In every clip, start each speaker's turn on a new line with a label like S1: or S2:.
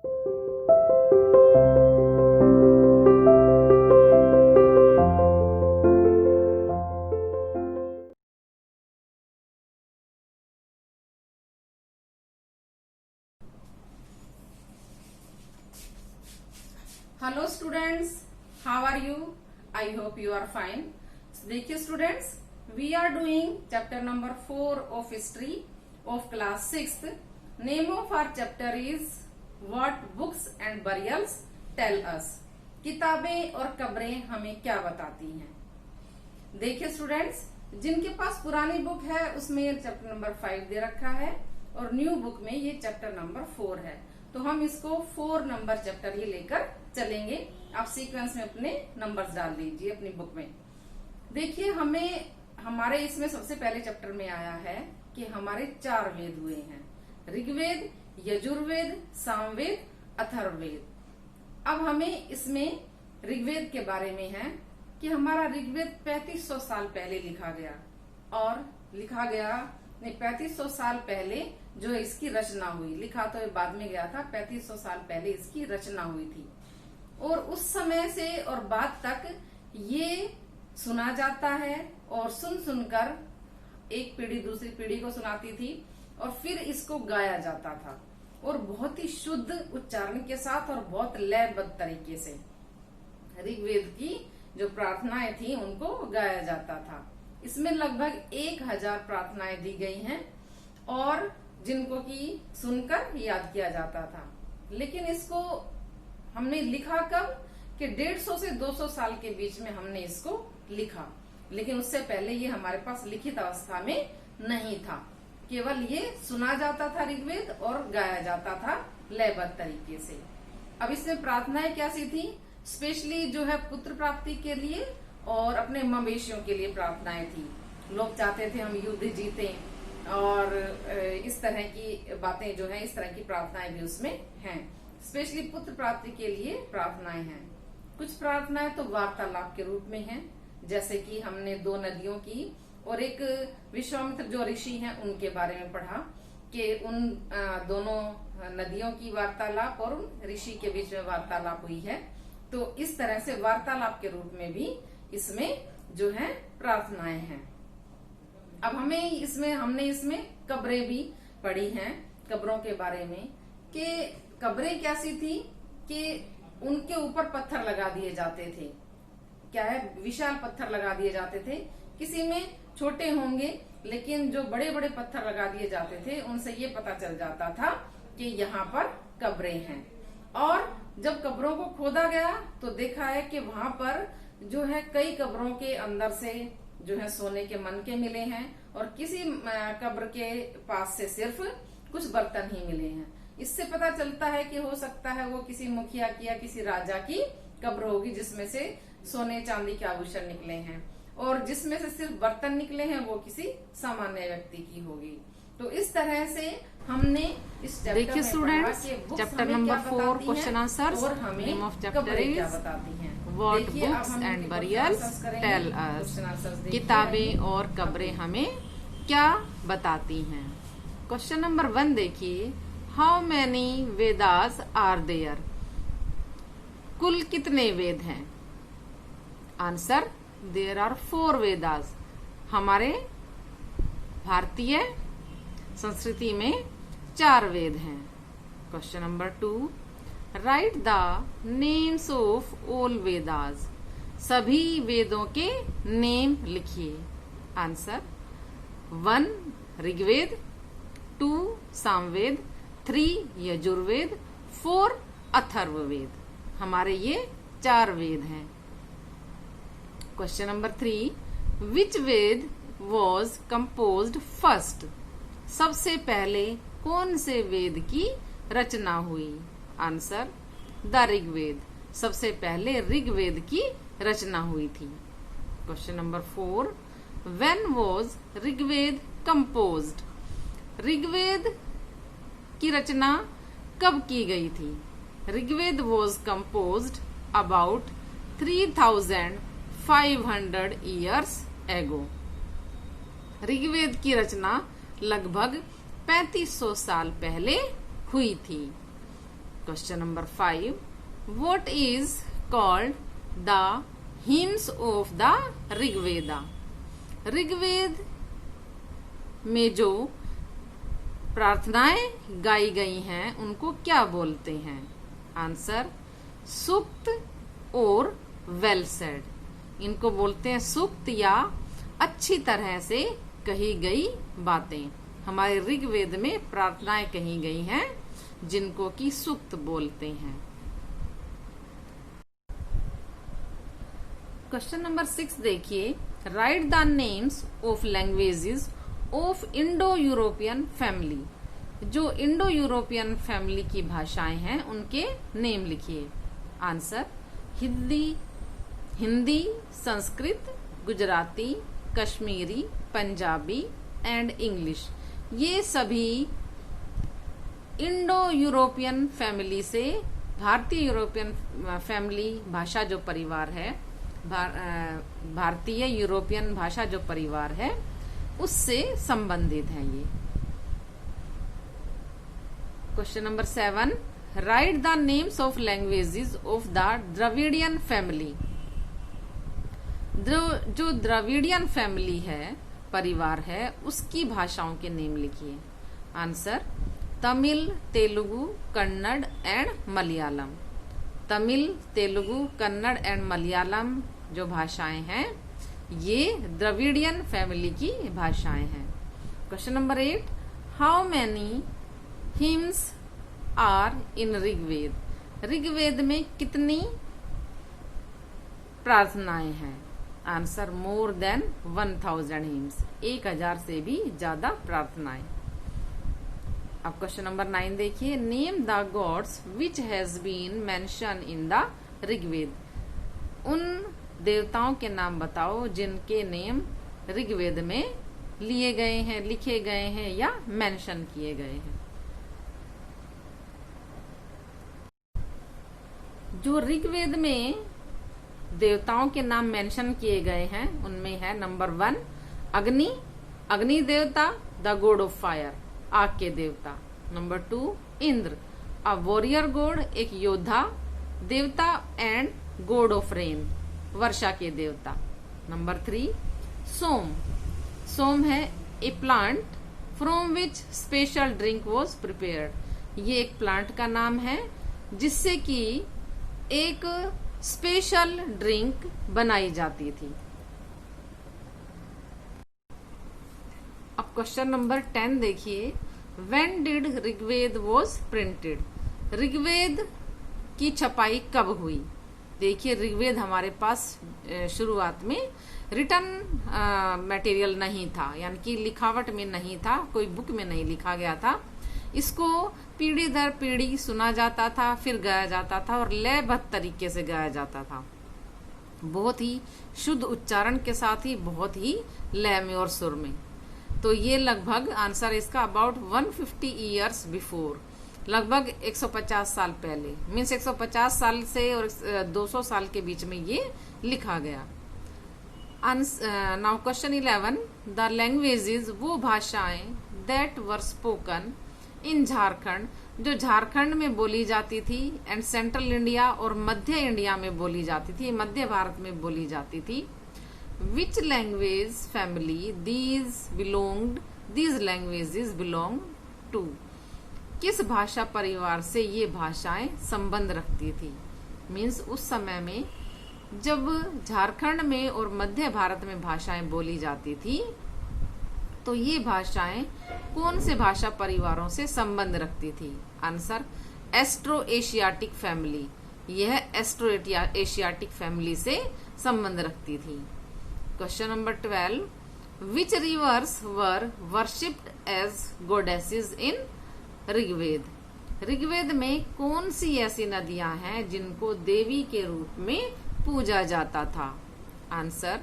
S1: Hello students, how are you? I hope you are fine. देखिए students, we are doing chapter number 4 of history of class 6th। Name of our chapter is what books and burials tell us. किताबें और कब्रें हमें क्या बताती हैं। देखिए students, जिनके पास पुरानी बुक है उसमें चैप्टर नंबर 5 दे रखा है और न्यू बुक में ये चैप्टर नंबर 4 है, तो हम इसको 4 नंबर चैप्टर ही लेकर चलेंगे। आप सीक्वेंस में अपने नंबर्स डाल दीजिए अपनी बुक में। देखिए, हमारे इसमें सबसे पहले चैप्टर में आया है कि हमारे 4 वेद हुए हैं, ऋग्वेद, यजुर्वेद, सामवेद, अथर्ववेद। अब हमें इसमें ऋग्वेद के बारे में है कि हमारा ऋग्वेद 3500 साल पहले लिखा गया, और 3500 साल पहले जो इसकी रचना हुई। लिखा तो बाद में गया था, 3500 साल पहले इसकी रचना हुई थी। और उस समय से और बाद तक ये सुना जाता है, और सुन सुनकर एक पीढ़ी दूसरी पीढ़ी को सुनाती थी, और फिर इसको गाया जाता था, और बहुत ही शुद्ध उच्चारण के साथ और बहुत लयबद्ध तरीके से ऋग्वेद की जो प्रार्थनाएं थी उनको गाया जाता था। इसमें लगभग 1000 प्रार्थनाएं दी गई हैं, और जिनको की सुनकर याद किया जाता था। लेकिन इसको हमने लिखा कब कि 150 से 200 साल के बीच में हमने इसको लिखा, लेकिन उससे पहले ये हमारे पास लिखित अवस्था में नहीं था। केवल ये सुना जाता था ऋग्वेद और गाया जाता था लयबद्ध तरीके से। अब इसमें प्रार्थनाएं कैसी थी? स्पेशली जो है पुत्र प्राप्ति के लिए और अपने मवेशियों के लिए प्रार्थनाएं थी। लोग चाहते थे हम युद्ध जीते, और इस तरह की बातें जो है, इस तरह की प्रार्थनाएं भी उसमें हैं। स्पेशली पुत्र प्राप्ति के लिए प्रार्थनाएं हैं। कुछ प्रार्थनाएं तो वार्तालाप के रूप में हैं, जैसे कि हमने 2 नदियों की और एक विश्वामित्र जो ऋषि हैं उनके बारे में पढ़ा कि उन दोनों नदियों की वार्तालाप और उन ऋषि के बीच में वार्तालाप हुई है। तो इस तरह से वार्तालाप के रूप में भी इसमें जो है प्रार्थनाएं हैं। अब हमने इसमें कब्रें भी पढ़ी हैं। कब्रों के बारे में कि कब्रें कैसी थी कि उनके ऊपर पत्थर लगा दिए जाते थे। क्या है, विशाल पत्थर लगा दिए जाते थे। किसी में छोटे होंगे, लेकिन जो बड़े बड़े पत्थर लगा दिए जाते थे उनसे ये पता चल जाता था कि यहाँ पर कब्रें हैं। और जब कब्रों को खोदा गया तो देखा है कि वहां पर जो है कई कब्रों के अंदर से जो है सोने के मनके मिले हैं, और किसी कब्र के पास से सिर्फ कुछ बर्तन ही मिले हैं। इससे पता चलता है कि हो सकता है वो किसी मुखिया की या किसी राजा की कब्र होगी, जिसमें से सोने चांदी के आभूषण निकले हैं, और जिसमें से सिर्फ बर्तन निकले हैं वो किसी सामान्य व्यक्ति की होगी। तो इस तरह से हमने इस चैप्टर में students
S2: chapter number 4 question answer
S1: और हमें
S2: नेम ऑफ चैप्टर इज
S1: क्या बताती हैं।
S2: What books and burials tell us. किताबें और कब्रें हमें क्या बताती हैं। क्वेश्चन नंबर 1 देखिए, how many Vedas are there. कुल कितने वेद हैं? Answer, there are 4 Vedas. हमारे भारतीय संस्कृति में 4 वेद हैं। Question number 2, write the names of all Vedas. सभी वेदों के नेम लिखिए। आंसर, 1 ऋग्वेद, 2 सामवेद, 3 यजुर्वेद, 4 अथर्ववेद। हमारे ये 4 वेद हैं। Question number 3, which Veda was composed first. सबसे पहले कौन से वेद की रचना हुई? Answer, the Rigveda. सबसे पहले ऋग्वेद की रचना हुई थी। Question number 4, when was Rigveda composed. Rigveda की रचना कब की गई थी? Rigveda was composed about 3500 years ago. Rigveda की रचना लगभग 3500 साल पहले हुई थी। Question number 5, what is called the hymns of the Rigveda? Rigveda में जो प्रार्थनाएं गाई गई हैं उनको क्या बोलते हैं? आंसर, सूक्त और वेल सेड। इनको बोलते हैं सूक्त या अच्छी तरह से कही गई बातें। हमारे ऋग्वेद में प्रार्थनाएं कही गई हैं जिनको कि सूक्त बोलते हैं। क्वेश्चन नंबर 6 देखिए, right the names of languages of Indo European family. जो इंडो यूरोपियन फैमिली की भाषाएं हैं उनके नेम लिखिए। Answer, Hindi, Sanskrit, Gujarati, Kashmiri, Punjabi and English. ये सभी इंडो यूरोपियन फैमिली से, भारतीय यूरोपियन फैमिली भाषा जो परिवार है, भारतीय यूरोपियन भाषा जो परिवार है उससे संबंधित है ये। Question number 7, write the names of languages of the Dravidian family. जो द्रविडियन फैमिली है, परिवार है, उसकी भाषाओं के नेम लिखिए। Answer, Tamil, Telugu, Kannada and Malayalam. Tamil, Telugu, Kannada and Malayalam जो भाषाएं हैं ये द्रविडियन फैमिली की भाषाएं हैं। Question number 8, how many hymns are in Rigveda? Rigveda में कितनी प्रार्थनाएं हैं? Answer, more than 1000 hymns. 1000 से भी ज्यादा प्रार्थनाएं। अब क्वेश्चन नंबर 9 देखिए, name the gods which has been mention in the Rigveda. उन देवताओं के नाम बताओ जिनके नेम ऋग्वेद में लिए गए हैं, लिखे गए हैं या मेंशन किए गए हैं। जो ऋग्वेद में देवताओं के नाम मेंशन किए गए हैं उनमें है नंबर 1 अग्नि देवता, द गॉड ऑफ फायर, आग के देवता। Number 2 Indra, a warrior god, एक योद्धा देवता एंड गॉड ऑफ रेन, वर्षा के देवता। नंबर 3 सोम है a plant from which special drink was prepared. ये एक प्लांट का नाम है जिससे कि एक स्पेशल ड्रिंक बनाई जाती थी। अब क्वेश्चन नंबर 10 देखिए, when did Rigveda was printed? Rigveda की छपाई कब हुई? देखिए, ऋग्वेद हमारे पास शुरुआत में रिटन मटेरियल नहीं था, यानी कि लिखावट में नहीं था, कोई बुक में नहीं लिखा गया था। इसको पीढ़ी दर पीढ़ी सुना जाता था, फिर गाया जाता था और लयबद्ध तरीके से गाया जाता था, बहुत ही शुद्ध उच्चारण के साथ ही, बहुत ही लय में और सुर में। तो ये लगभग आंसर इसका अबाउट 150 ईयर्स बिफोर, लगभग 150 साल पहले, मीन्स 150 साल से और 200 साल के बीच में ये लिखा गया। नाउ क्वेश्चन 11, द लैंग्वेजेस, वो भाषाएं that were spoken in Jharkhand, जो झारखंड में बोली जाती थी, एंड सेंट्रल इंडिया और मध्य इंडिया में बोली जाती थी, मध्य भारत में बोली जाती थी। Which language family these languages belong to? किस भाषा परिवार से ये भाषाएं संबंध रखती थी? मीन्स उस समय में जब झारखंड में और मध्य भारत में भाषाएं बोली जाती थी तो ये भाषाएं कौन से भाषा परिवारों से संबंध रखती थी? आंसर, एस्ट्रो एशियाटिक फैमिली, यह एस्ट्रो एशियाटिक फैमिली से संबंध रखती थी। क्वेश्चन नंबर 12, विच रिवर्स वर वर्शिप्ड एज गॉडेसेस इन ऋग्वेद? ऋग्वेद में कौन सी ऐसी नदियां हैं जिनको देवी के रूप में पूजा जाता था? आंसर,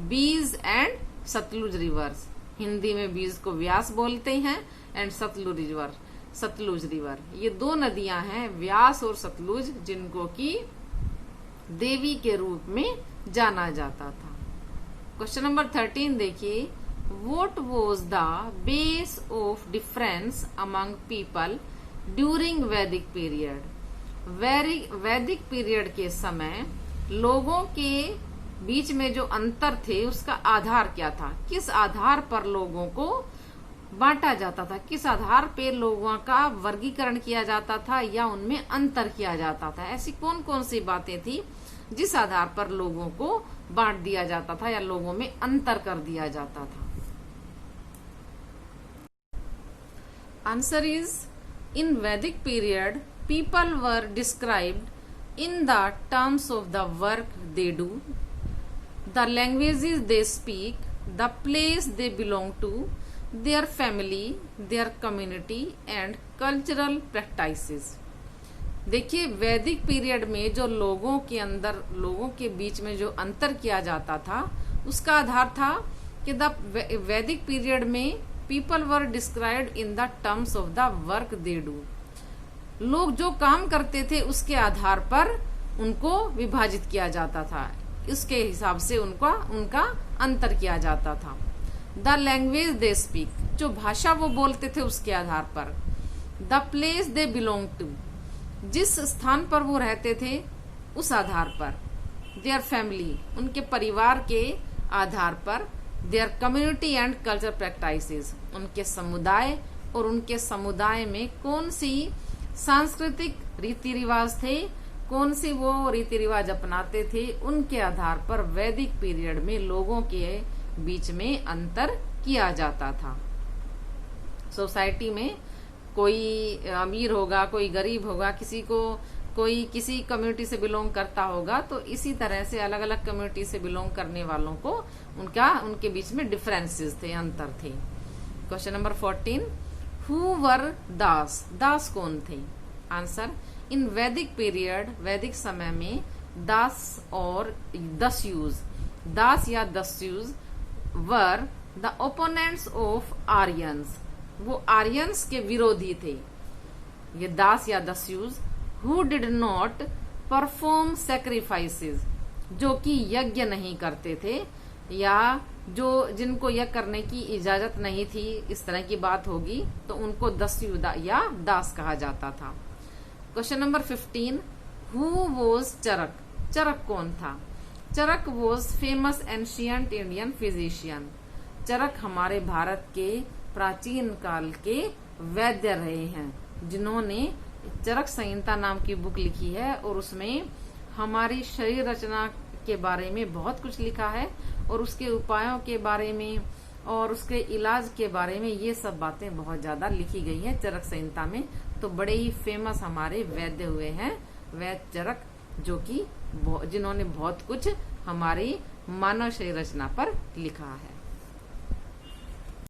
S2: बीज एंड सतलुज रिवर्स। हिंदी में बीज को व्यास बोलते हैं एंड सतलुज रिवर, ये दो नदियां हैं, व्यास और सतलुज, जिनको कि देवी के रूप में जाना जाता था। क्वेश्चन नंबर 13 देखिए, What was the base of difference among people during Vedic period? वैदिक पीरियड के समय लोगों के बीच में जो अंतर थे उसका आधार क्या था, किस आधार पर लोगों को बांटा जाता था, किस आधार पे लोगों का वर्गीकरण किया जाता था या उनमें अंतर किया जाता था। ऐसी कौन कौन सी बातें थी जिस आधार पर लोगों को बांट दिया जाता था या लोगों में अंतर कर दिया जाता था। Answer is, in Vedic period people were described in the terms of the work they do, the languages they speak, the place they belong to, their family, their community and cultural practices। देखिए, वैदिक period में जो लोगों के बीच में जो अंतर किया जाता था उसका आधार था कि द वैदिक पीरियड में people were described in the terms of the work they do. लोग जो काम करते थे उसके आधार पर उनको विभाजित किया जाता था, इसके हिसाब से उनका अंतर किया जाता था। द लैंग्वेज दे स्पीक, जो भाषा वो बोलते थे उसके आधार पर। The place they belong to, जिस स्थान पर वो रहते थे उस आधार पर। देयर फैमिली, उनके परिवार के आधार पर। Their community and culture practices, उनके समुदाय और उनके समुदाय में कौन सी सांस्कृतिक रीति रिवाज थे, कौन सी वो रीति रिवाज अपनाते थे, उनके आधार पर वैदिक पीरियड में लोगों के बीच में अंतर किया जाता था। सोसाइटी में कोई अमीर होगा, कोई गरीब होगा, कोई किसी कम्युनिटी से बिलोंग करता होगा, तो इसी तरह से अलग अलग कम्युनिटी से बिलोंग करने वालों को उनके बीच में डिफरेंसेस थे, अंतर थे। क्वेश्चन नंबर 14, हु वर दास, दास कौन थे? आंसर, इन वैदिक पीरियड, वैदिक समय में दास और दस्युज, दास या dasyus were the opponents of Aryans, वो आर्यंस के विरोधी थे। ये दास या dasyus who did not perform sacrifices, जो कि यज्ञ नहीं करते थे या जिनको यज्ञ करने की इजाजत नहीं थी, इस तरह की बात होगी तो उनको दस्यु या दास कहा जाता था। Question number 15, who was Charak, Charak कौन था? Charak was famous ancient Indian physician, Charak हमारे भारत के प्राचीन काल के वैद्य रहे हैं, जिन्होंने चरक संहिता नाम की बुक लिखी है और उसमें हमारी शरीर रचना के बारे में बहुत कुछ लिखा है और उसके उपायों के बारे में और उसके इलाज के बारे में ये सब बातें बहुत ज्यादा लिखी गई हैं चरक संहिता में। तो बड़े ही फेमस हमारे वैद्य हुए हैं वैद्य चरक, जो कि जिन्होंने बहुत कुछ हमारी मानव शरीर रचना पर लिखा है।